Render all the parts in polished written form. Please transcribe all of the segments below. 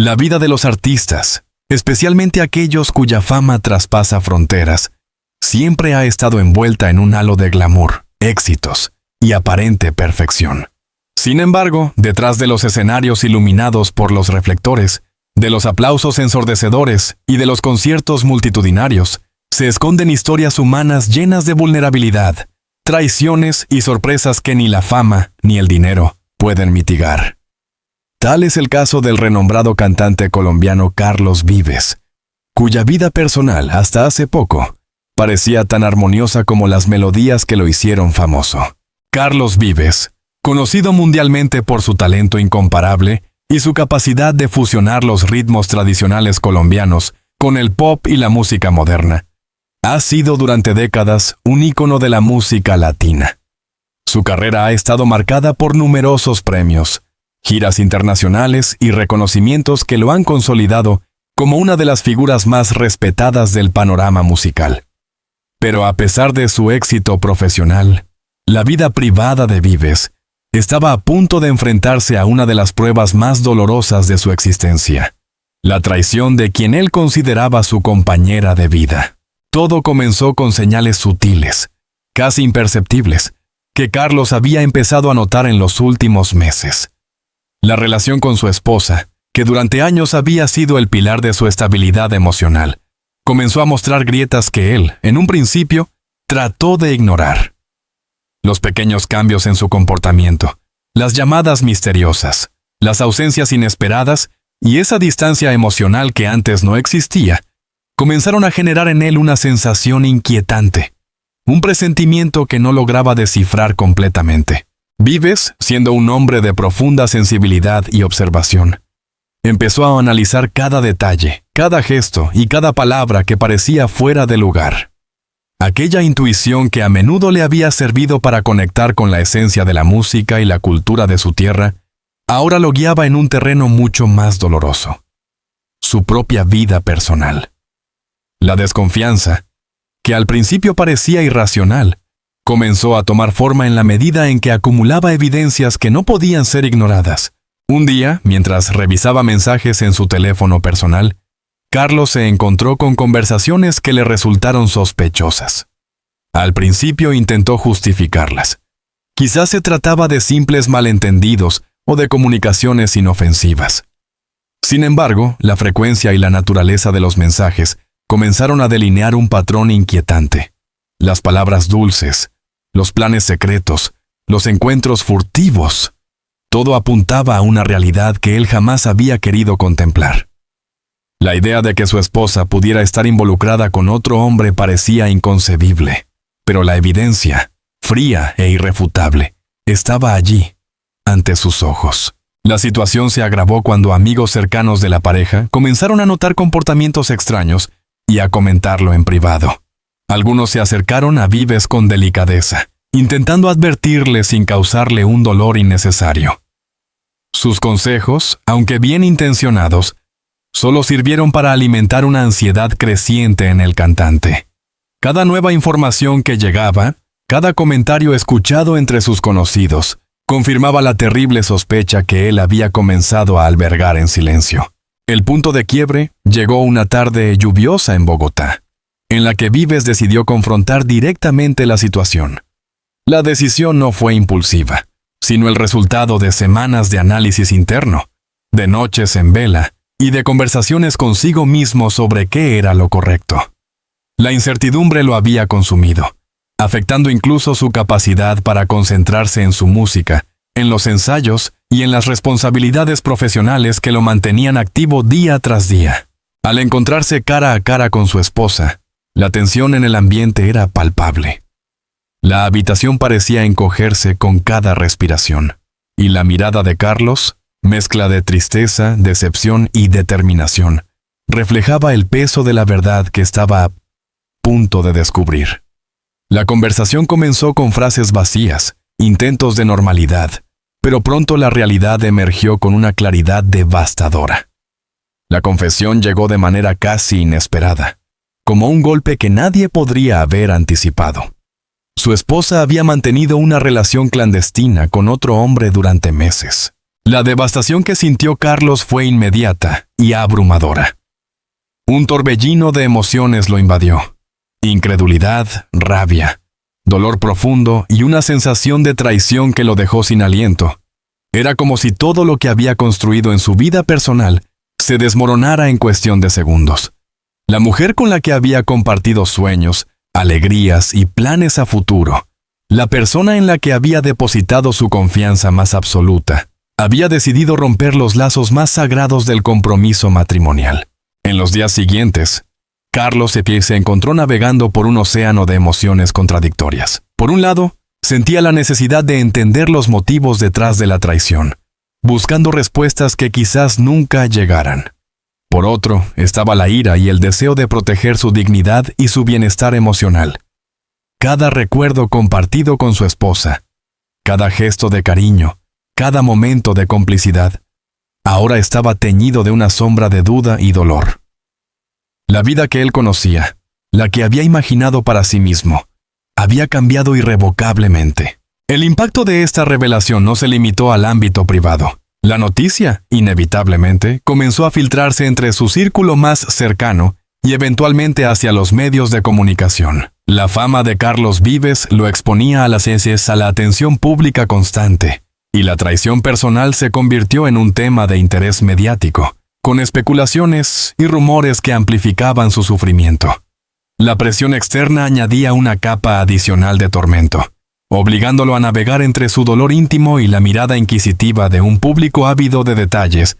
La vida de los artistas, especialmente aquellos cuya fama traspasa fronteras, siempre ha estado envuelta en un halo de glamour, éxitos y aparente perfección. Sin embargo, detrás de los escenarios iluminados por los reflectores, de los aplausos ensordecedores y de los conciertos multitudinarios, se esconden historias humanas llenas de vulnerabilidad, traiciones y sorpresas que ni la fama ni el dinero pueden mitigar. Tal es el caso del renombrado cantante colombiano Carlos Vives, cuya vida personal, hasta hace poco, parecía tan armoniosa como las melodías que lo hicieron famoso. Carlos Vives, conocido mundialmente por su talento incomparable y su capacidad de fusionar los ritmos tradicionales colombianos con el pop y la música moderna, ha sido durante décadas un ícono de la música latina. Su carrera ha estado marcada por numerosos premios, giras internacionales y reconocimientos que lo han consolidado como una de las figuras más respetadas del panorama musical. Pero a pesar de su éxito profesional, la vida privada de Vives estaba a punto de enfrentarse a una de las pruebas más dolorosas de su existencia: la traición de quien él consideraba su compañera de vida. Todo comenzó con señales sutiles, casi imperceptibles, que Carlos había empezado a notar en los últimos meses. La relación con su esposa, que durante años había sido el pilar de su estabilidad emocional, comenzó a mostrar grietas que él, en un principio, trató de ignorar. Los pequeños cambios en su comportamiento, las llamadas misteriosas, las ausencias inesperadas y esa distancia emocional que antes no existía, comenzaron a generar en él una sensación inquietante, un presentimiento que no lograba descifrar completamente. Vives, siendo un hombre de profunda sensibilidad y observación, empezó a analizar cada detalle, cada gesto y cada palabra que parecía fuera de lugar. Aquella intuición que a menudo le había servido para conectar con la esencia de la música y la cultura de su tierra, ahora lo guiaba en un terreno mucho más doloroso: su propia vida personal. La desconfianza, que al principio parecía irracional, comenzó a tomar forma en la medida en que acumulaba evidencias que no podían ser ignoradas. Un día, mientras revisaba mensajes en su teléfono personal, Carlos se encontró con conversaciones que le resultaron sospechosas. Al principio intentó justificarlas. Quizás se trataba de simples malentendidos o de comunicaciones inofensivas. Sin embargo, la frecuencia y la naturaleza de los mensajes comenzaron a delinear un patrón inquietante. Las palabras dulces, los planes secretos, los encuentros furtivos, todo apuntaba a una realidad que él jamás había querido contemplar. La idea de que su esposa pudiera estar involucrada con otro hombre parecía inconcebible, pero la evidencia, fría e irrefutable, estaba allí, ante sus ojos. La situación se agravó cuando amigos cercanos de la pareja comenzaron a notar comportamientos extraños y a comentarlo en privado. Algunos se acercaron a Vives con delicadeza, intentando advertirle sin causarle un dolor innecesario. Sus consejos, aunque bien intencionados, solo sirvieron para alimentar una ansiedad creciente en el cantante. Cada nueva información que llegaba, cada comentario escuchado entre sus conocidos, confirmaba la terrible sospecha que él había comenzado a albergar en silencio. El punto de quiebre llegó una tarde lluviosa en Bogotá, en la que Vives decidió confrontar directamente la situación. La decisión no fue impulsiva, sino el resultado de semanas de análisis interno, de noches en vela y de conversaciones consigo mismo sobre qué era lo correcto. La incertidumbre lo había consumido, afectando incluso su capacidad para concentrarse en su música, en los ensayos y en las responsabilidades profesionales que lo mantenían activo día tras día. Al encontrarse cara a cara con su esposa, la tensión en el ambiente era palpable. La habitación parecía encogerse con cada respiración, y la mirada de Carlos, mezcla de tristeza, decepción y determinación, reflejaba el peso de la verdad que estaba a punto de descubrir. La conversación comenzó con frases vacías, intentos de normalidad, pero pronto la realidad emergió con una claridad devastadora. La confesión llegó de manera casi inesperada, como un golpe que nadie podría haber anticipado. Su esposa había mantenido una relación clandestina con otro hombre durante meses. La devastación que sintió Carlos fue inmediata y abrumadora. Un torbellino de emociones lo invadió. Incredulidad, rabia, dolor profundo y una sensación de traición que lo dejó sin aliento. Era como si todo lo que había construido en su vida personal se desmoronara en cuestión de segundos. La mujer con la que había compartido sueños, alegrías y planes a futuro, la persona en la que había depositado su confianza más absoluta, había decidido romper los lazos más sagrados del compromiso matrimonial. En los días siguientes, Carlos se encontró navegando por un océano de emociones contradictorias. Por un lado, sentía la necesidad de entender los motivos detrás de la traición, buscando respuestas que quizás nunca llegaran. Por otro, estaba la ira y el deseo de proteger su dignidad y su bienestar emocional. Cada recuerdo compartido con su esposa, cada gesto de cariño, cada momento de complicidad, ahora estaba teñido de una sombra de duda y dolor. La vida que él conocía, la que había imaginado para sí mismo, había cambiado irrevocablemente. El impacto de esta revelación no se limitó al ámbito privado. La noticia, inevitablemente, comenzó a filtrarse entre su círculo más cercano y eventualmente hacia los medios de comunicación. La fama de Carlos Vives lo exponía a las heces a la atención pública constante, y la traición personal se convirtió en un tema de interés mediático, con especulaciones y rumores que amplificaban su sufrimiento. La presión externa añadía una capa adicional de tormento, obligándolo a navegar entre su dolor íntimo y la mirada inquisitiva de un público ávido de detalles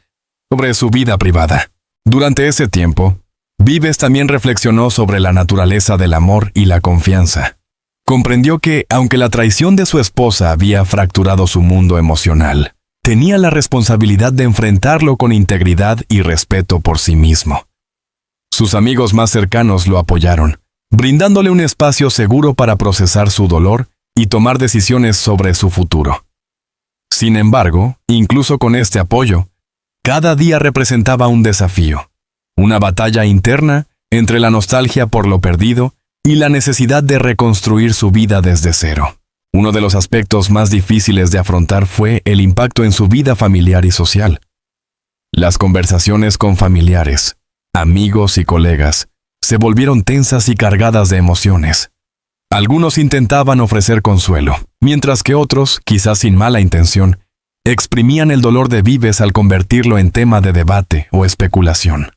sobre su vida privada. Durante ese tiempo, Vives también reflexionó sobre la naturaleza del amor y la confianza. Comprendió que, aunque la traición de su esposa había fracturado su mundo emocional, tenía la responsabilidad de enfrentarlo con integridad y respeto por sí mismo. Sus amigos más cercanos lo apoyaron, brindándole un espacio seguro para procesar su dolor y tomar decisiones sobre su futuro. Sin embargo, incluso con este apoyo, cada día representaba un desafío, una batalla interna entre la nostalgia por lo perdido y la necesidad de reconstruir su vida desde cero. Uno de los aspectos más difíciles de afrontar fue el impacto en su vida familiar y social. Las conversaciones con familiares, amigos y colegas se volvieron tensas y cargadas de emociones. Algunos intentaban ofrecer consuelo, mientras que otros, quizás sin mala intención, exprimían el dolor de Vives al convertirlo en tema de debate o especulación.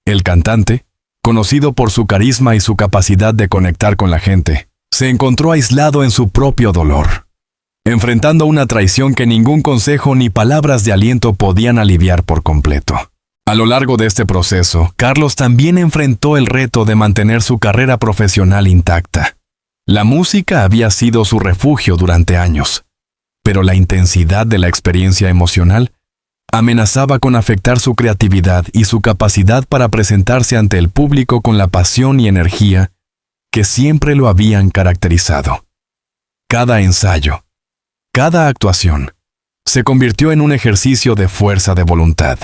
El cantante, conocido por su carisma y su capacidad de conectar con la gente, se encontró aislado en su propio dolor, enfrentando una traición que ningún consejo ni palabras de aliento podían aliviar por completo. A lo largo de este proceso, Carlos también enfrentó el reto de mantener su carrera profesional intacta. La música había sido su refugio durante años, pero la intensidad de la experiencia emocional amenazaba con afectar su creatividad y su capacidad para presentarse ante el público con la pasión y energía que siempre lo habían caracterizado. Cada ensayo, cada actuación, se convirtió en un ejercicio de fuerza de voluntad.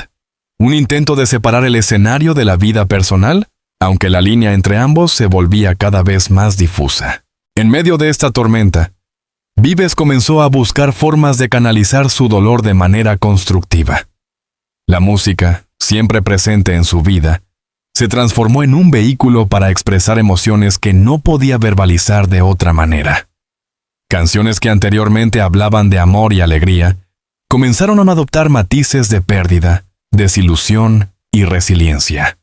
Un intento de separar el escenario de la vida personal, aunque la línea entre ambos se volvía cada vez más difusa. En medio de esta tormenta, Vives comenzó a buscar formas de canalizar su dolor de manera constructiva. La música, siempre presente en su vida, se transformó en un vehículo para expresar emociones que no podía verbalizar de otra manera. Canciones que anteriormente hablaban de amor y alegría, comenzaron a adoptar matices de pérdida, desilusión y resiliencia.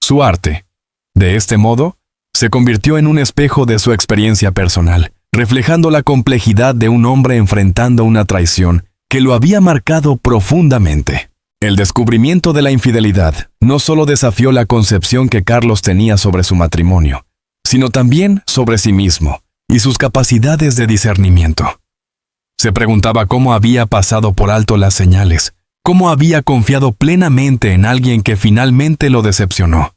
Su arte, de este modo, se convirtió en un espejo de su experiencia personal, reflejando la complejidad de un hombre enfrentando una traición que lo había marcado profundamente. El descubrimiento de la infidelidad no solo desafió la concepción que Carlos tenía sobre su matrimonio, sino también sobre sí mismo y sus capacidades de discernimiento. Se preguntaba cómo había pasado por alto las señales, cómo había confiado plenamente en alguien que finalmente lo decepcionó.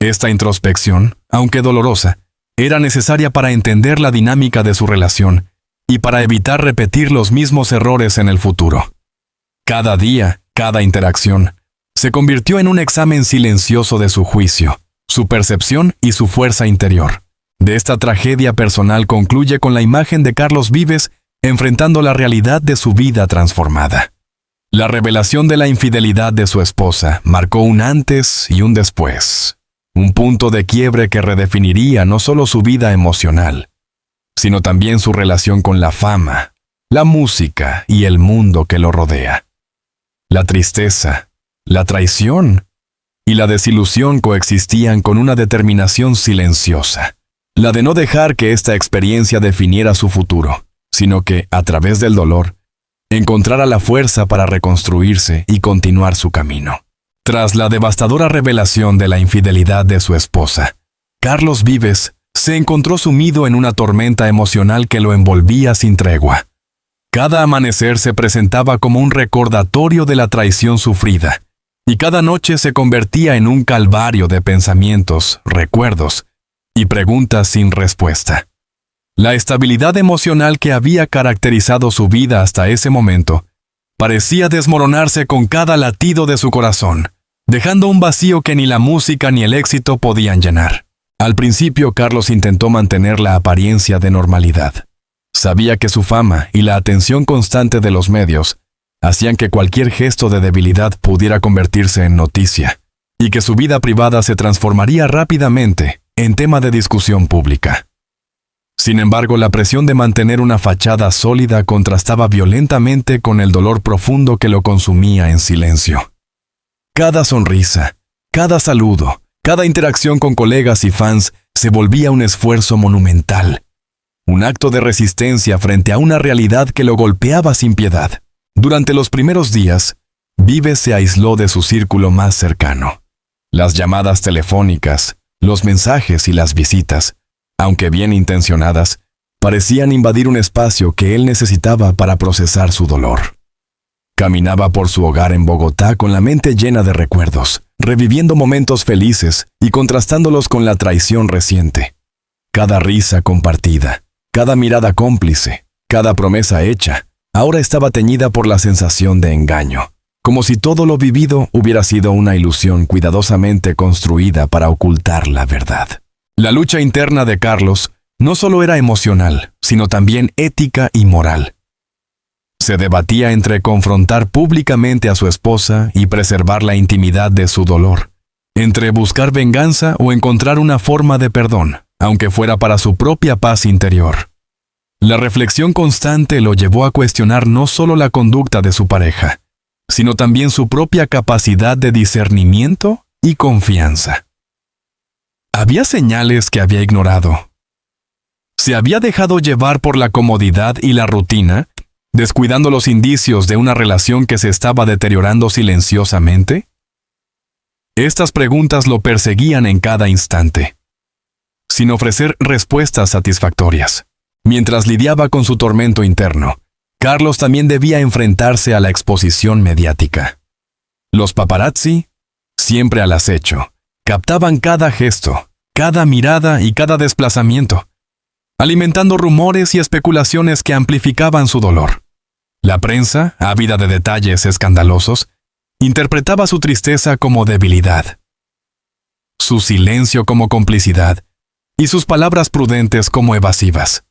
Esta introspección, aunque dolorosa, era necesaria para entender la dinámica de su relación y para evitar repetir los mismos errores en el futuro. Cada día, cada interacción, se convirtió en un examen silencioso de su juicio, su percepción y su fuerza interior. De esta tragedia personal concluye con la imagen de Carlos Vives enfrentando la realidad de su vida transformada. La revelación de la infidelidad de su esposa marcó un antes y un después, un punto de quiebre que redefiniría no solo su vida emocional, sino también su relación con la fama, la música y el mundo que lo rodea. La tristeza, la traición y la desilusión coexistían con una determinación silenciosa, la de no dejar que esta experiencia definiera su futuro, sino que, a través del dolor, encontrara la fuerza para reconstruirse y continuar su camino. Tras la devastadora revelación de la infidelidad de su esposa, Carlos Vives se encontró sumido en una tormenta emocional que lo envolvía sin tregua. Cada amanecer se presentaba como un recordatorio de la traición sufrida, y cada noche se convertía en un calvario de pensamientos, recuerdos y preguntas sin respuesta. La estabilidad emocional que había caracterizado su vida hasta ese momento parecía desmoronarse con cada latido de su corazón, dejando un vacío que ni la música ni el éxito podían llenar. Al principio, Carlos intentó mantener la apariencia de normalidad. Sabía que su fama y la atención constante de los medios hacían que cualquier gesto de debilidad pudiera convertirse en noticia, y que su vida privada se transformaría rápidamente en tema de discusión pública. Sin embargo, la presión de mantener una fachada sólida contrastaba violentamente con el dolor profundo que lo consumía en silencio. Cada sonrisa, cada saludo, cada interacción con colegas y fans se volvía un esfuerzo monumental, un acto de resistencia frente a una realidad que lo golpeaba sin piedad. Durante los primeros días, Vives se aisló de su círculo más cercano. Las llamadas telefónicas, los mensajes y las visitas, aunque bien intencionadas, parecían invadir un espacio que él necesitaba para procesar su dolor. Caminaba por su hogar en Bogotá con la mente llena de recuerdos, reviviendo momentos felices y contrastándolos con la traición reciente. Cada risa compartida, cada mirada cómplice, cada promesa hecha, ahora estaba teñida por la sensación de engaño, como si todo lo vivido hubiera sido una ilusión cuidadosamente construida para ocultar la verdad. La lucha interna de Carlos no solo era emocional, sino también ética y moral. Se debatía entre confrontar públicamente a su esposa y preservar la intimidad de su dolor, entre buscar venganza o encontrar una forma de perdón, aunque fuera para su propia paz interior. La reflexión constante lo llevó a cuestionar no solo la conducta de su pareja, sino también su propia capacidad de discernimiento y confianza. Había señales que había ignorado. ¿Se había dejado llevar por la comodidad y la rutina, descuidando los indicios de una relación que se estaba deteriorando silenciosamente? Estas preguntas lo perseguían en cada instante, sin ofrecer respuestas satisfactorias. Mientras lidiaba con su tormento interno, Carlos también debía enfrentarse a la exposición mediática. Los paparazzi, siempre al acecho, captaban cada gesto, cada mirada y cada desplazamiento, alimentando rumores y especulaciones que amplificaban su dolor. La prensa, ávida de detalles escandalosos, interpretaba su tristeza como debilidad, su silencio como complicidad y sus palabras prudentes como evasivas.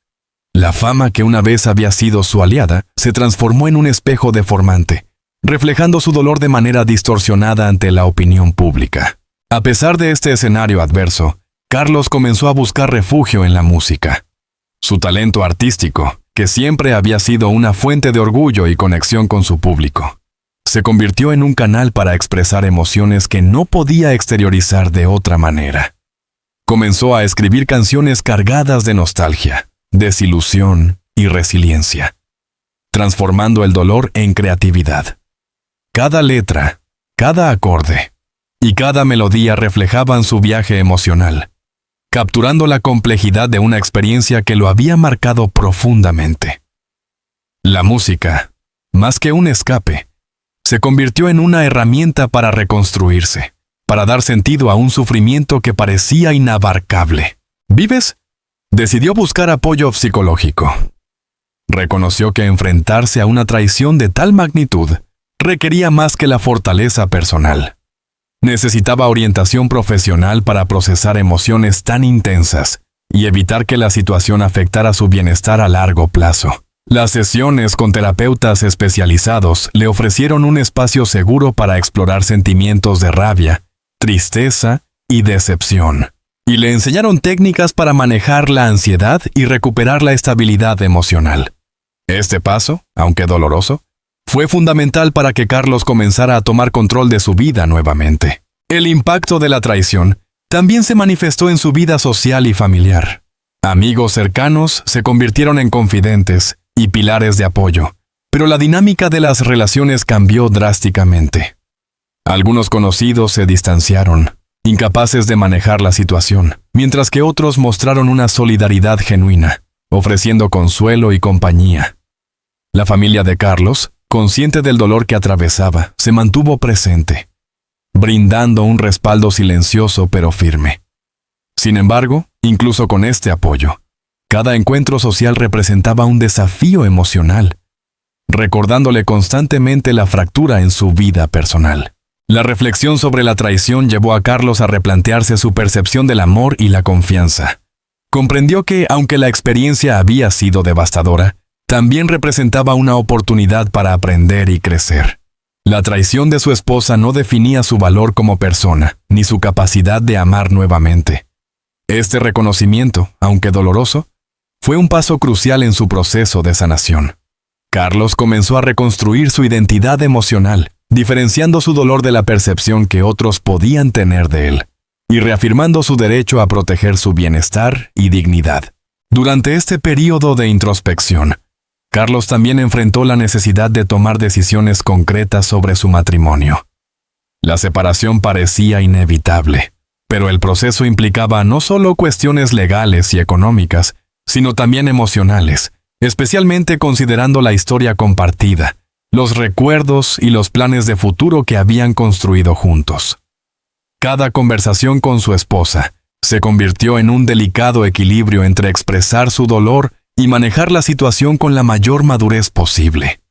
La fama que una vez había sido su aliada se transformó en un espejo deformante, reflejando su dolor de manera distorsionada ante la opinión pública. A pesar de este escenario adverso, Carlos comenzó a buscar refugio en la música. Su talento artístico, que siempre había sido una fuente de orgullo y conexión con su público, se convirtió en un canal para expresar emociones que no podía exteriorizar de otra manera. Comenzó a escribir canciones cargadas de nostalgia, desilusión y resiliencia, transformando el dolor en creatividad. Cada letra, cada acorde y cada melodía reflejaban su viaje emocional, capturando la complejidad de una experiencia que lo había marcado profundamente. La música, más que un escape, se convirtió en una herramienta para reconstruirse, para dar sentido a un sufrimiento que parecía inabarcable. Vives decidió buscar apoyo psicológico. Reconoció que enfrentarse a una traición de tal magnitud requería más que la fortaleza personal. Necesitaba orientación profesional para procesar emociones tan intensas y evitar que la situación afectara su bienestar a largo plazo. Las sesiones con terapeutas especializados le ofrecieron un espacio seguro para explorar sentimientos de rabia, tristeza y decepción, y le enseñaron técnicas para manejar la ansiedad y recuperar la estabilidad emocional. Este paso, aunque doloroso, fue fundamental para que Carlos comenzara a tomar control de su vida nuevamente. El impacto de la traición también se manifestó en su vida social y familiar. Amigos cercanos se convirtieron en confidentes y pilares de apoyo, pero la dinámica de las relaciones cambió drásticamente. Algunos conocidos se distanciaron, incapaces de manejar la situación, mientras que otros mostraron una solidaridad genuina, ofreciendo consuelo y compañía. La familia de Carlos, consciente del dolor que atravesaba, se mantuvo presente, brindando un respaldo silencioso pero firme. Sin embargo, incluso con este apoyo, cada encuentro social representaba un desafío emocional, recordándole constantemente la fractura en su vida personal. La reflexión sobre la traición llevó a Carlos a replantearse su percepción del amor y la confianza. Comprendió que, aunque la experiencia había sido devastadora, también representaba una oportunidad para aprender y crecer. La traición de su esposa no definía su valor como persona, ni su capacidad de amar nuevamente. Este reconocimiento, aunque doloroso, fue un paso crucial en su proceso de sanación. Carlos comenzó a reconstruir su identidad emocional, diferenciando su dolor de la percepción que otros podían tener de él, y reafirmando su derecho a proteger su bienestar y dignidad. Durante este período de introspección, Carlos también enfrentó la necesidad de tomar decisiones concretas sobre su matrimonio. La separación parecía inevitable, pero el proceso implicaba no solo cuestiones legales y económicas, sino también emocionales, especialmente considerando la historia compartida, los recuerdos y los planes de futuro que habían construido juntos. Cada conversación con su esposa se convirtió en un delicado equilibrio entre expresar su dolor y manejar la situación con la mayor madurez posible.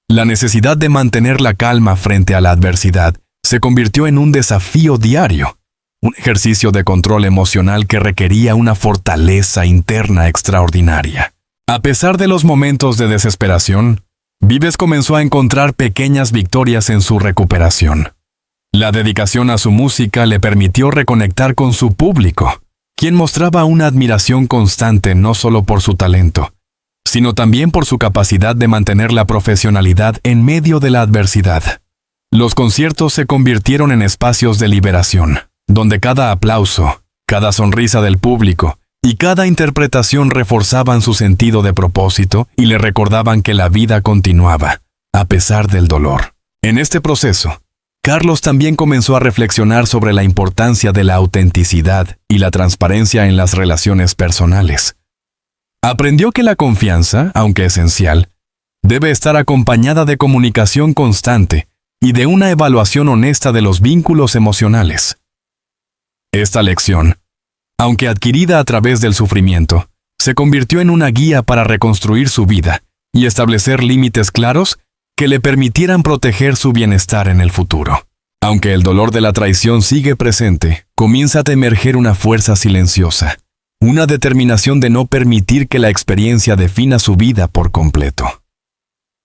La necesidad de mantener la calma frente a la adversidad se convirtió en un desafío diario, un ejercicio de control emocional que requería una fortaleza interna extraordinaria. A pesar de los momentos de desesperación, Vives comenzó a encontrar pequeñas victorias en su recuperación. La dedicación a su música le permitió reconectar con su público, quien mostraba una admiración constante no solo por su talento, sino también por su capacidad de mantener la profesionalidad en medio de la adversidad. Los conciertos se convirtieron en espacios de liberación, donde cada aplauso, cada sonrisa del público y cada interpretación reforzaban su sentido de propósito y le recordaban que la vida continuaba, a pesar del dolor. En este proceso, Carlos también comenzó a reflexionar sobre la importancia de la autenticidad y la transparencia en las relaciones personales. Aprendió que la confianza, aunque esencial, debe estar acompañada de comunicación constante y de una evaluación honesta de los vínculos emocionales. Esta lección, aunque adquirida a través del sufrimiento, se convirtió en una guía para reconstruir su vida y establecer límites claros que le permitieran proteger su bienestar en el futuro. Aunque el dolor de la traición sigue presente, comienza a emerger una fuerza silenciosa, una determinación de no permitir que la experiencia defina su vida por completo.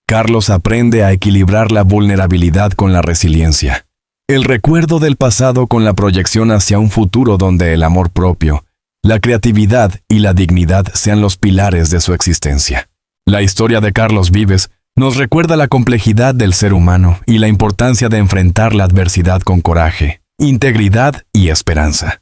Carlos aprende a equilibrar la vulnerabilidad con la resiliencia, el recuerdo del pasado con la proyección hacia un futuro donde el amor propio, la creatividad y la dignidad sean los pilares de su existencia. La historia de Carlos Vives nos recuerda la complejidad del ser humano y la importancia de enfrentar la adversidad con coraje, integridad y esperanza.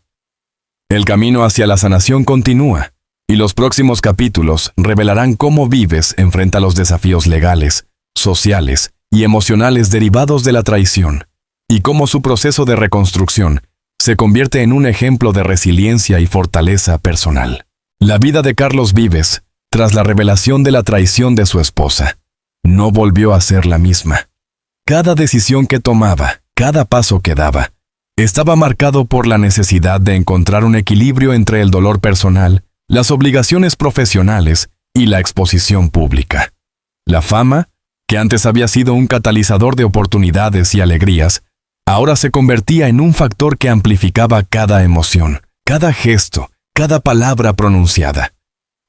El camino hacia la sanación continúa, y los próximos capítulos revelarán cómo Vives enfrenta los desafíos legales, sociales y emocionales derivados de la traición, y cómo su proceso de reconstrucción se convierte en un ejemplo de resiliencia y fortaleza personal. La vida de Carlos Vives, tras la revelación de la traición de su esposa, no volvió a ser la misma. Cada decisión que tomaba, cada paso que daba, estaba marcado por la necesidad de encontrar un equilibrio entre el dolor personal, las obligaciones profesionales y la exposición pública. La fama, que antes había sido un catalizador de oportunidades y alegrías, ahora se convertía en un factor que amplificaba cada emoción, cada gesto, cada palabra pronunciada.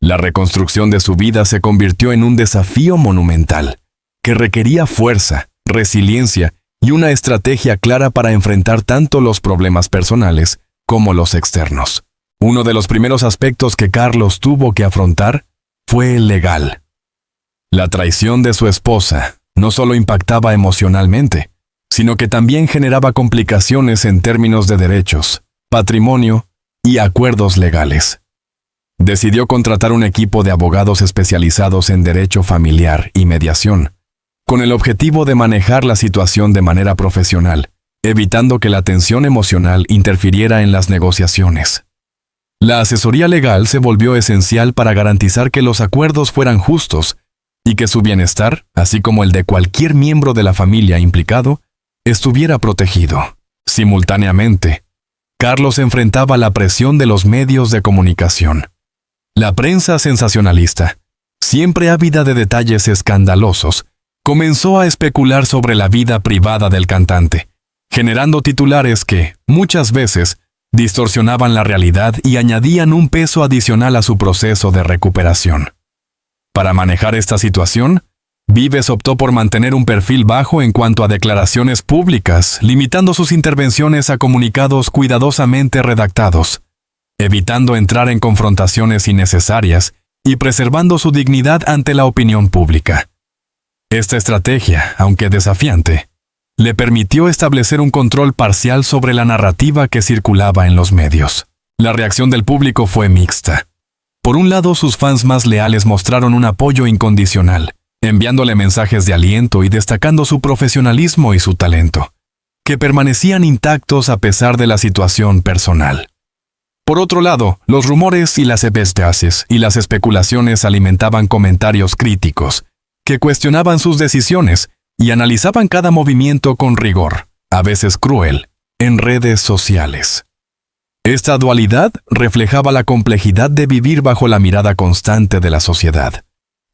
La reconstrucción de su vida se convirtió en un desafío monumental, que requería fuerza, resiliencia y una estrategia clara para enfrentar tanto los problemas personales como los externos. Uno de los primeros aspectos que Carlos tuvo que afrontar fue el legal. La traición de su esposa no solo impactaba emocionalmente, sino que también generaba complicaciones en términos de derechos, patrimonio y acuerdos legales. Decidió contratar un equipo de abogados especializados en derecho familiar y mediación, con el objetivo de manejar la situación de manera profesional, evitando que la tensión emocional interfiriera en las negociaciones. La asesoría legal se volvió esencial para garantizar que los acuerdos fueran justos y que su bienestar, así como el de cualquier miembro de la familia implicado, estuviera protegido. Simultáneamente, Carlos enfrentaba la presión de los medios de comunicación. La prensa sensacionalista, siempre ávida de detalles escandalosos, comenzó a especular sobre la vida privada del cantante, generando titulares que, muchas veces, distorsionaban la realidad y añadían un peso adicional a su proceso de recuperación. Para manejar esta situación, Vives optó por mantener un perfil bajo en cuanto a declaraciones públicas, limitando sus intervenciones a comunicados cuidadosamente redactados, evitando entrar en confrontaciones innecesarias y preservando su dignidad ante la opinión pública. Esta estrategia, aunque desafiante, le permitió establecer un control parcial sobre la narrativa que circulaba en los medios. La reacción del público fue mixta. Por un lado, sus fans más leales mostraron un apoyo incondicional, enviándole mensajes de aliento y destacando su profesionalismo y su talento, que permanecían intactos a pesar de la situación personal. Por otro lado, los rumores y las epestasis y las especulaciones alimentaban comentarios críticos, que cuestionaban sus decisiones y analizaban cada movimiento con rigor, a veces cruel, en redes sociales. Esta dualidad reflejaba la complejidad de vivir bajo la mirada constante de la sociedad,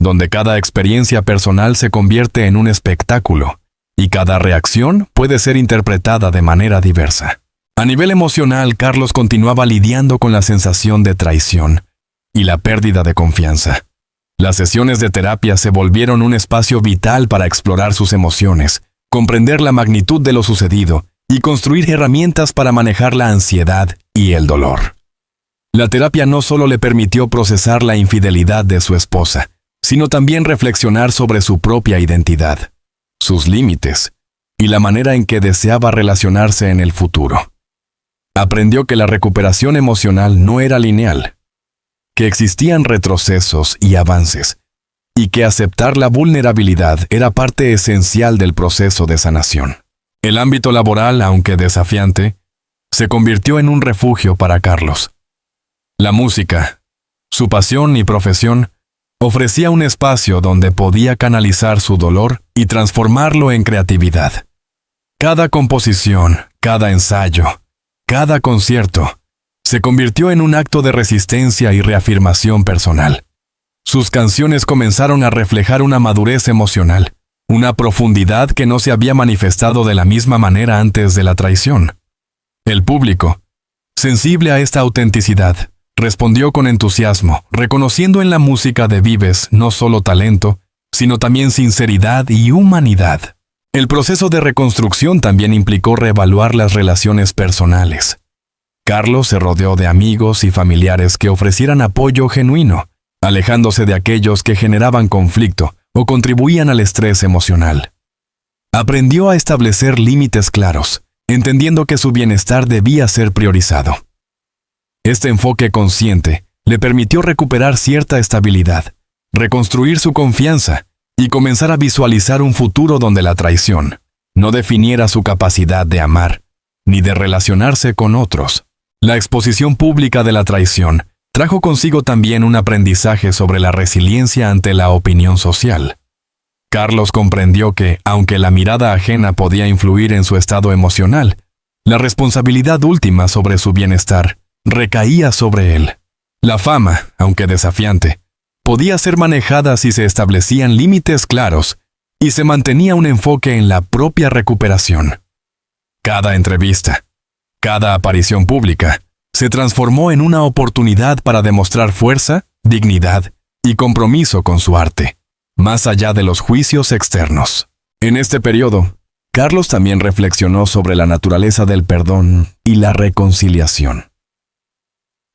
donde cada experiencia personal se convierte en un espectáculo, y cada reacción puede ser interpretada de manera diversa. A nivel emocional, Carlos continuaba lidiando con la sensación de traición y la pérdida de confianza. Las sesiones de terapia se volvieron un espacio vital para explorar sus emociones, comprender la magnitud de lo sucedido y construir herramientas para manejar la ansiedad y el dolor. La terapia no solo le permitió procesar la infidelidad de su esposa, sino también reflexionar sobre su propia identidad, sus límites y la manera en que deseaba relacionarse en el futuro. Aprendió que la recuperación emocional no era lineal, que existían retrocesos y avances, y que aceptar la vulnerabilidad era parte esencial del proceso de sanación. El ámbito laboral, aunque desafiante, se convirtió en un refugio para Carlos. La música, su pasión y profesión, ofrecía un espacio donde podía canalizar su dolor y transformarlo en creatividad. Cada composición, cada ensayo, cada concierto, se convirtió en un acto de resistencia y reafirmación personal. Sus canciones comenzaron a reflejar una madurez emocional, una profundidad que no se había manifestado de la misma manera antes de la traición. El público, sensible a esta autenticidad, respondió con entusiasmo, reconociendo en la música de Vives no solo talento, sino también sinceridad y humanidad. El proceso de reconstrucción también implicó reevaluar las relaciones personales. Carlos se rodeó de amigos y familiares que ofrecieran apoyo genuino, alejándose de aquellos que generaban conflicto o contribuían al estrés emocional. Aprendió a establecer límites claros, entendiendo que su bienestar debía ser priorizado. Este enfoque consciente le permitió recuperar cierta estabilidad, reconstruir su confianza y comenzar a visualizar un futuro donde la traición no definiera su capacidad de amar ni de relacionarse con otros. La exposición pública de la traición trajo consigo también un aprendizaje sobre la resiliencia ante la opinión social. Carlos comprendió que, aunque la mirada ajena podía influir en su estado emocional, la responsabilidad última sobre su bienestar recaía sobre él. La fama, aunque desafiante, podía ser manejada si se establecían límites claros y se mantenía un enfoque en la propia recuperación. Cada entrevista, cada aparición pública, se transformó en una oportunidad para demostrar fuerza, dignidad y compromiso con su arte, más allá de los juicios externos. En este periodo, Carlos también reflexionó sobre la naturaleza del perdón y la reconciliación.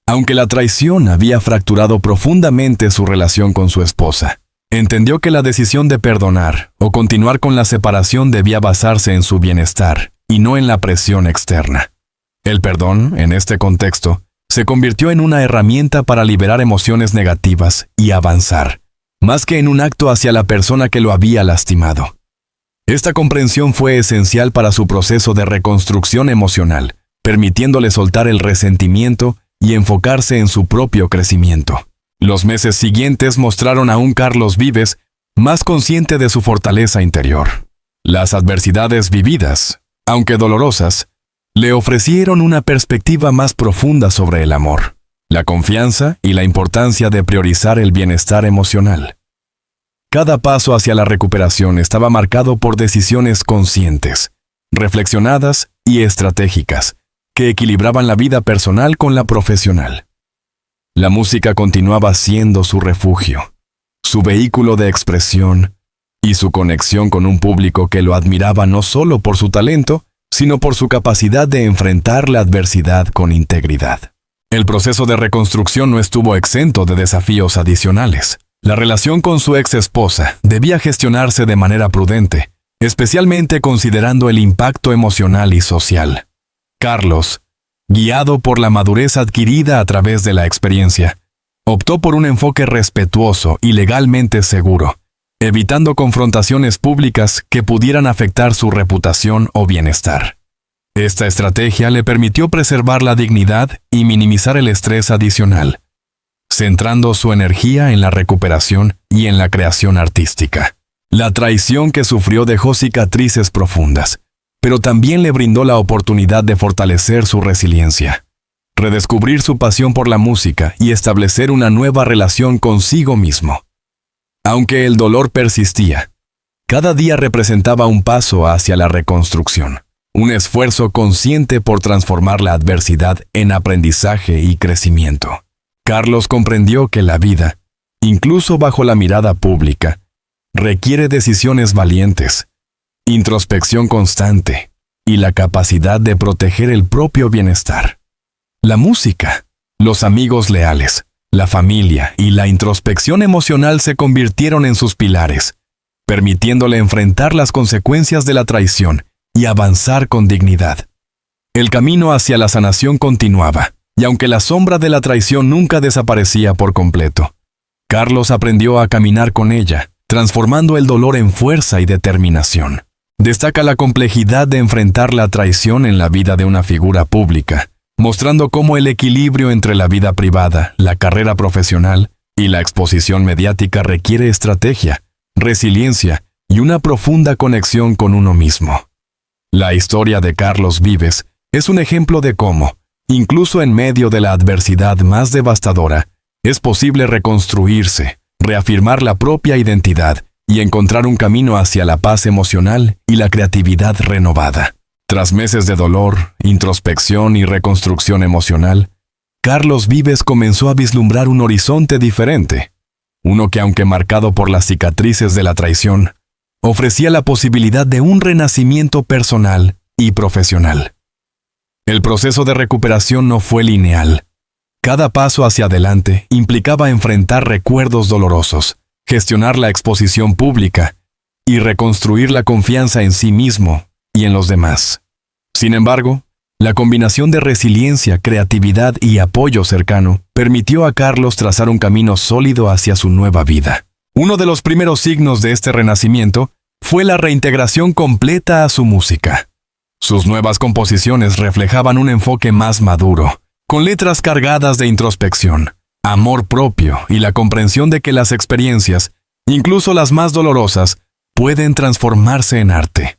Aunque la traición había fracturado profundamente su relación con su esposa, entendió que la decisión de perdonar o continuar con la separación debía basarse en su bienestar y no en la presión externa. El perdón, en este contexto, se convirtió en una herramienta para liberar emociones negativas y avanzar, más que en un acto hacia la persona que lo había lastimado. Esta comprensión fue esencial para su proceso de reconstrucción emocional, permitiéndole soltar el resentimiento y enfocarse en su propio crecimiento. Los meses siguientes mostraron a un Carlos Vives más consciente de su fortaleza interior. Las adversidades vividas, aunque dolorosas, le ofrecieron una perspectiva más profunda sobre el amor, la confianza y la importancia de priorizar el bienestar emocional. Cada paso hacia la recuperación estaba marcado por decisiones conscientes, reflexionadas y estratégicas, que equilibraban la vida personal con la profesional. La música continuaba siendo su refugio, su vehículo de expresión y su conexión con un público que lo admiraba no solo por su talento, sino por su capacidad de enfrentar la adversidad con integridad. El proceso de reconstrucción no estuvo exento de desafíos adicionales. La relación con su ex esposa debía gestionarse de manera prudente, especialmente considerando el impacto emocional y social. Carlos, guiado por la madurez adquirida a través de la experiencia, optó por un enfoque respetuoso y legalmente seguro, evitando confrontaciones públicas que pudieran afectar su reputación o bienestar. Esta estrategia le permitió preservar la dignidad y minimizar el estrés adicional, centrando su energía en la recuperación y en la creación artística. La traición que sufrió dejó cicatrices profundas, pero también le brindó la oportunidad de fortalecer su resiliencia, redescubrir su pasión por la música y establecer una nueva relación consigo mismo. Aunque el dolor persistía, cada día representaba un paso hacia la reconstrucción, un esfuerzo consciente por transformar la adversidad en aprendizaje y crecimiento. Carlos comprendió que la vida, incluso bajo la mirada pública, requiere decisiones valientes, introspección constante y la capacidad de proteger el propio bienestar. La música, los amigos leales, la familia y la introspección emocional se convirtieron en sus pilares, permitiéndole enfrentar las consecuencias de la traición y avanzar con dignidad. El camino hacia la sanación continuaba, y aunque la sombra de la traición nunca desaparecía por completo, Carlos aprendió a caminar con ella, transformando el dolor en fuerza y determinación. Destaca la complejidad de enfrentar la traición en la vida de una figura pública, mostrando cómo el equilibrio entre la vida privada, la carrera profesional y la exposición mediática requiere estrategia, resiliencia y una profunda conexión con uno mismo. La historia de Carlos Vives es un ejemplo de cómo, incluso en medio de la adversidad más devastadora, es posible reconstruirse, reafirmar la propia identidad y encontrar un camino hacia la paz emocional y la creatividad renovada. Tras meses de dolor, introspección y reconstrucción emocional, Carlos Vives comenzó a vislumbrar un horizonte diferente, uno que, aunque marcado por las cicatrices de la traición, ofrecía la posibilidad de un renacimiento personal y profesional. El proceso de recuperación no fue lineal. Cada paso hacia adelante implicaba enfrentar recuerdos dolorosos, gestionar la exposición pública y reconstruir la confianza en sí mismo y en los demás. Sin embargo, la combinación de resiliencia, creatividad y apoyo cercano permitió a Carlos trazar un camino sólido hacia su nueva vida. Uno de los primeros signos de este renacimiento fue la reintegración completa a su música. Sus nuevas composiciones reflejaban un enfoque más maduro, con letras cargadas de introspección, amor propio y la comprensión de que las experiencias, incluso las más dolorosas, pueden transformarse en arte.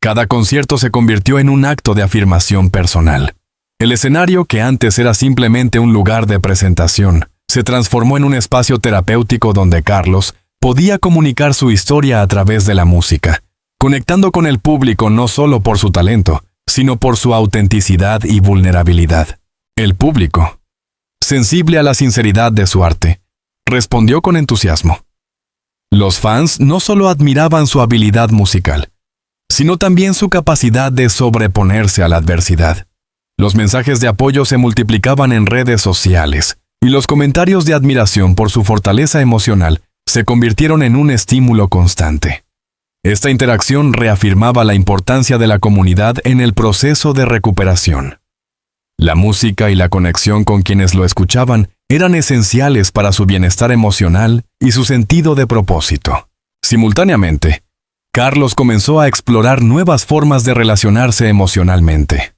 Cada concierto se convirtió en un acto de afirmación personal. El escenario, que antes era simplemente un lugar de presentación, se transformó en un espacio terapéutico donde Carlos podía comunicar su historia a través de la música, conectando con el público no solo por su talento, sino por su autenticidad y vulnerabilidad. El público, sensible a la sinceridad de su arte, respondió con entusiasmo. Los fans no solo admiraban su habilidad musical, sino también su capacidad de sobreponerse a la adversidad. Los mensajes de apoyo se multiplicaban en redes sociales, y los comentarios de admiración por su fortaleza emocional se convirtieron en un estímulo constante. Esta interacción reafirmaba la importancia de la comunidad en el proceso de recuperación. La música y la conexión con quienes lo escuchaban eran esenciales para su bienestar emocional y su sentido de propósito. Simultáneamente, Carlos comenzó a explorar nuevas formas de relacionarse emocionalmente.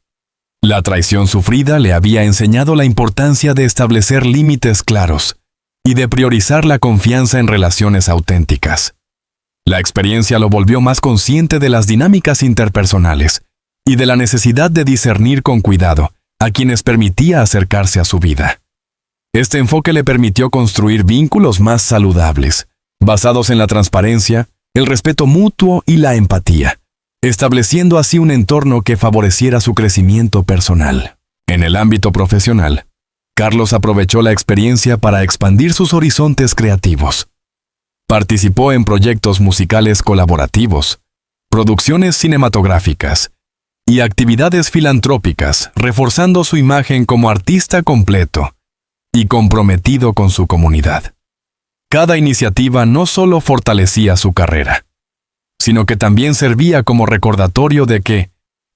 La traición sufrida le había enseñado la importancia de establecer límites claros y de priorizar la confianza en relaciones auténticas. La experiencia lo volvió más consciente de las dinámicas interpersonales y de la necesidad de discernir con cuidado a quienes permitía acercarse a su vida. Este enfoque le permitió construir vínculos más saludables, basados en la transparencia, el respeto mutuo y la empatía, estableciendo así un entorno que favoreciera su crecimiento personal. En el ámbito profesional, Carlos aprovechó la experiencia para expandir sus horizontes creativos. Participó en proyectos musicales colaborativos, producciones cinematográficas y actividades filantrópicas, reforzando su imagen como artista completo y comprometido con su comunidad. Cada iniciativa no solo fortalecía su carrera, sino que también servía como recordatorio de que,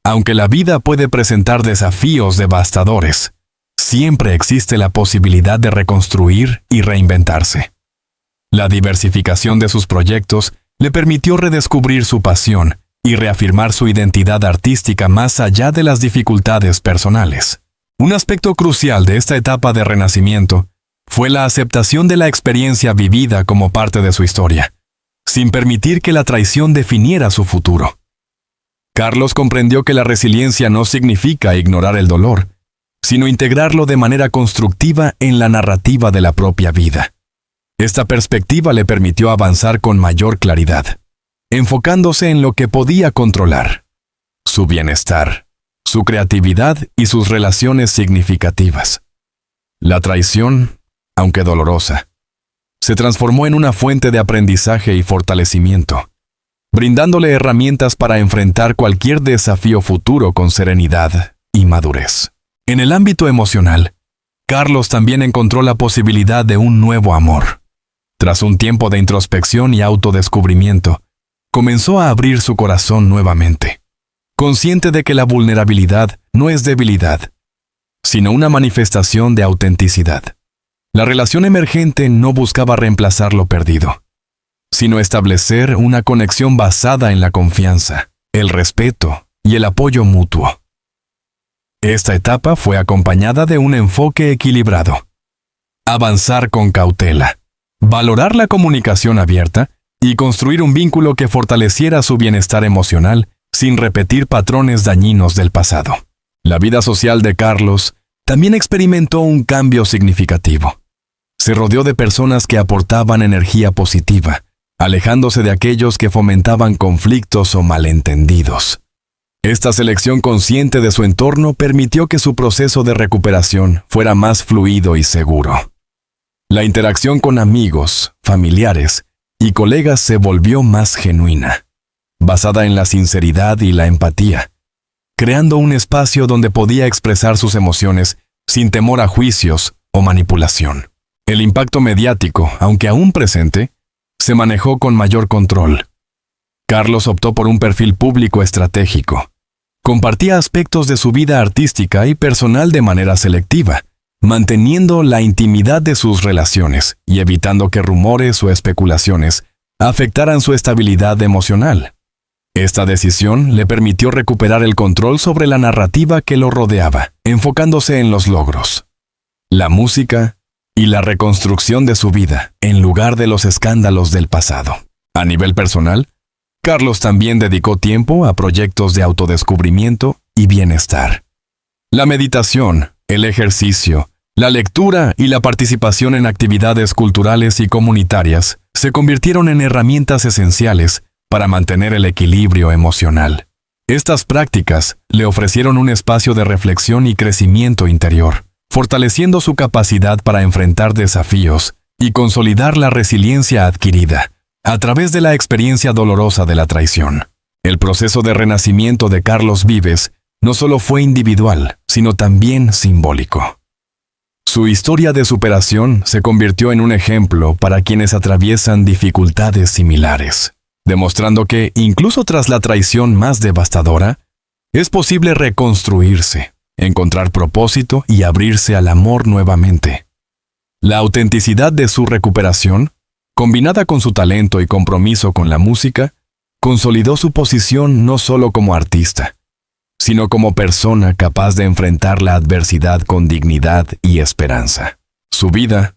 aunque la vida puede presentar desafíos devastadores, siempre existe la posibilidad de reconstruir y reinventarse. La diversificación de sus proyectos le permitió redescubrir su pasión y reafirmar su identidad artística más allá de las dificultades personales. Un aspecto crucial de esta etapa de renacimiento fue la aceptación de la experiencia vivida como parte de su historia, sin permitir que la traición definiera su futuro. Carlos comprendió que la resiliencia no significa ignorar el dolor, sino integrarlo de manera constructiva en la narrativa de la propia vida. Esta perspectiva le permitió avanzar con mayor claridad, enfocándose en lo que podía controlar: su bienestar, su creatividad y sus relaciones significativas. La traición, aunque dolorosa, se transformó en una fuente de aprendizaje y fortalecimiento, brindándole herramientas para enfrentar cualquier desafío futuro con serenidad y madurez. En el ámbito emocional, Carlos también encontró la posibilidad de un nuevo amor. Tras un tiempo de introspección y autodescubrimiento, comenzó a abrir su corazón nuevamente, consciente de que la vulnerabilidad no es debilidad, sino una manifestación de autenticidad. La relación emergente no buscaba reemplazar lo perdido, sino establecer una conexión basada en la confianza, el respeto y el apoyo mutuo. Esta etapa fue acompañada de un enfoque equilibrado: avanzar con cautela, valorar la comunicación abierta y construir un vínculo que fortaleciera su bienestar emocional sin repetir patrones dañinos del pasado. La vida social de Carlos también experimentó un cambio significativo. Se rodeó de personas que aportaban energía positiva, alejándose de aquellos que fomentaban conflictos o malentendidos. Esta selección consciente de su entorno permitió que su proceso de recuperación fuera más fluido y seguro. La interacción con amigos, familiares y colegas se volvió más genuina, basada en la sinceridad y la empatía, creando un espacio donde podía expresar sus emociones sin temor a juicios o manipulación. El impacto mediático, aunque aún presente, se manejó con mayor control. Carlos optó por un perfil público estratégico. Compartía aspectos de su vida artística y personal de manera selectiva, manteniendo la intimidad de sus relaciones y evitando que rumores o especulaciones afectaran su estabilidad emocional. Esta decisión le permitió recuperar el control sobre la narrativa que lo rodeaba, enfocándose en los logros, la música y la reconstrucción de su vida, en lugar de los escándalos del pasado. A nivel personal, Carlos también dedicó tiempo a proyectos de autodescubrimiento y bienestar. La meditación, el ejercicio, la lectura y la participación en actividades culturales y comunitarias se convirtieron en herramientas esenciales para mantener el equilibrio emocional. Estas prácticas le ofrecieron un espacio de reflexión y crecimiento interior, fortaleciendo su capacidad para enfrentar desafíos y consolidar la resiliencia adquirida a través de la experiencia dolorosa de la traición. El proceso de renacimiento de Carlos Vives no solo fue individual, sino también simbólico. Su historia de superación se convirtió en un ejemplo para quienes atraviesan dificultades similares, demostrando que, incluso tras la traición más devastadora, es posible reconstruirse, encontrar propósito y abrirse al amor nuevamente. La autenticidad de su recuperación, combinada con su talento y compromiso con la música, consolidó su posición no solo como artista, sino como persona capaz de enfrentar la adversidad con dignidad y esperanza. Su vida,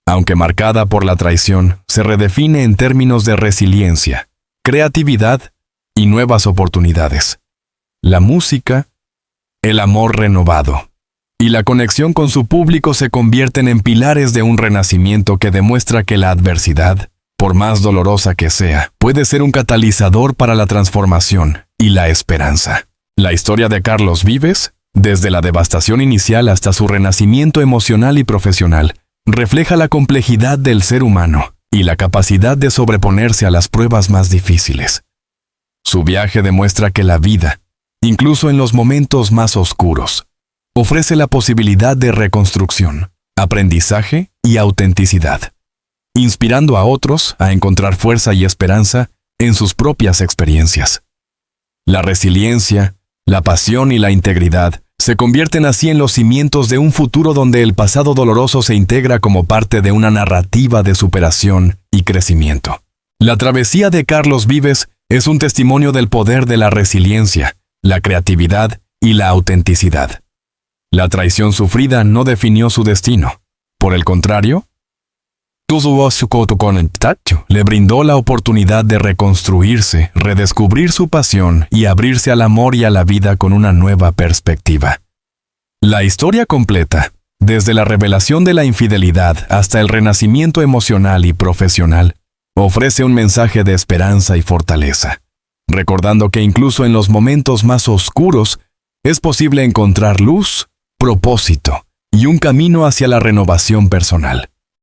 aunque marcada por la traición, se redefine en términos de resiliencia, creatividad y nuevas oportunidades. La música, el amor renovado y la conexión con su público se convierten en pilares de un renacimiento que demuestra que la adversidad, por más dolorosa que sea, puede ser un catalizador para la transformación y la esperanza. La historia de Carlos Vives, desde la devastación inicial hasta su renacimiento emocional y profesional, refleja la complejidad del ser humano y la capacidad de sobreponerse a las pruebas más difíciles. Su viaje demuestra que la vida, incluso en los momentos más oscuros, ofrece la posibilidad de reconstrucción, aprendizaje y autenticidad, inspirando a otros a encontrar fuerza y esperanza en sus propias experiencias. La resiliencia, la pasión y la integridad se convierten así en los cimientos de un futuro donde el pasado doloroso se integra como parte de una narrativa de superación y crecimiento. La travesía de Carlos Vives es un testimonio del poder de la resiliencia, la creatividad y la autenticidad. La traición sufrida no definió su destino. Por el contrario, le brindó la oportunidad de reconstruirse, redescubrir su pasión y abrirse al amor y a la vida con una nueva perspectiva. La historia completa, desde la revelación de la infidelidad hasta el renacimiento emocional y profesional, ofrece un mensaje de esperanza y fortaleza, recordando que incluso en los momentos más oscuros es posible encontrar luz, propósito y un camino hacia la renovación personal.